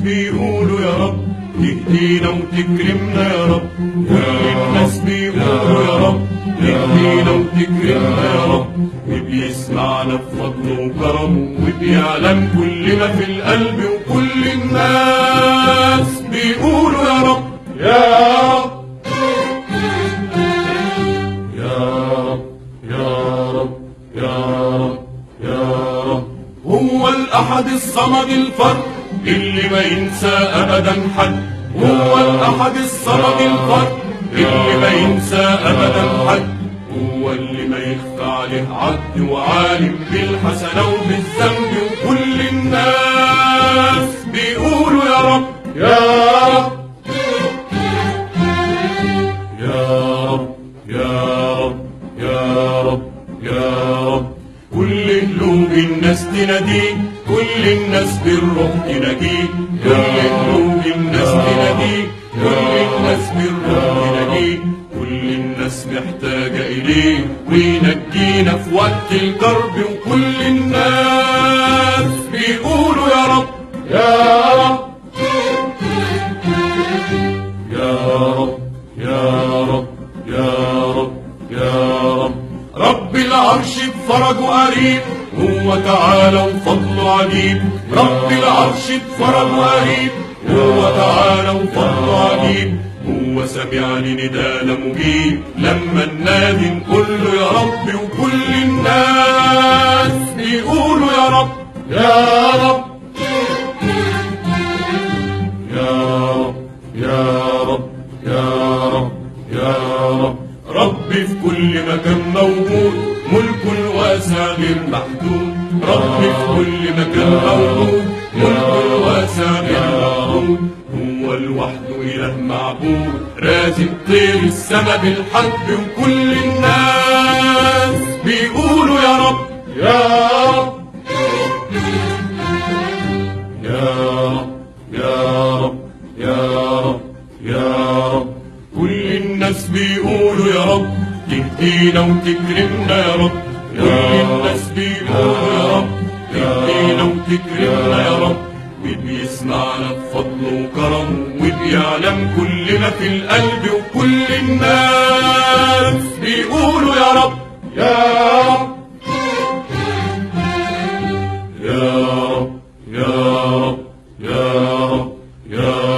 بيقولوا يا رب تهدينا وتكرمنا يا رب. الناس بيقولوا يا رب تهدينا وتكرمنا يا رب، وبيسمعنا بفضله وكرمه وبيعلم كل ما في القلب، وكل الناس بيقولوا يا رب يا رب يا رب يا رب يا رب يا رب. هو الأحد الصمد الفرد اللي ما ينسى أبدا حد، هو الأحد الصمد الفرد اللي ما ينسى أبدا حد، هو اللي ما يخفى عليه عد، وعالم بالحسنة وبالذنب، وكل الناس بيقولوا يا رب يا رب يا رب يا رب يا رب يا رب. كل قلوب الناس تناديك، كل الناس بالروح تناديك، كل قلوب الناس تناديك، كل الناس بالروح تناديك، كل الناس محتاجة إليك وينجينا في وقت الكرب، وكل الناس بيقولوا يا رب يا رب يا رب يا رب يا رب يا رب. رب العرش بفرجه قريب، هو تعالى وفضله عجيب، رب العرش بفرجه قريب، هو تعالى وفضله عجيب، هو سمع لندانا مجيب، لما ننادي نقول له يا رب، وكل الناس بيقولوا يا رب يا رب يا رب يا رب يا رب يا رب. رب في كل مكان موجود، ملك الواسع غير محدود، رب في كل مكان موجود، ملك الواسع غير محدود، هو لوحده إله معبود، رازق طير السما بالحب، وكل الناس بيقولوا يا رب يا رب يا رب يا رب يا رب يا رب. كل الناس بيقولوا يا رب تهدينا وتكرمنا يا رب، كل الناس بيقولوا يا رب تهدينا وتكرمنا يا رب، وبيسمعنا بفضله وكرمه وبيعلم كل ما في القلب، وكل الناس بيقولوا يا رب يا رب يا رب يا رب يا رب يا رب.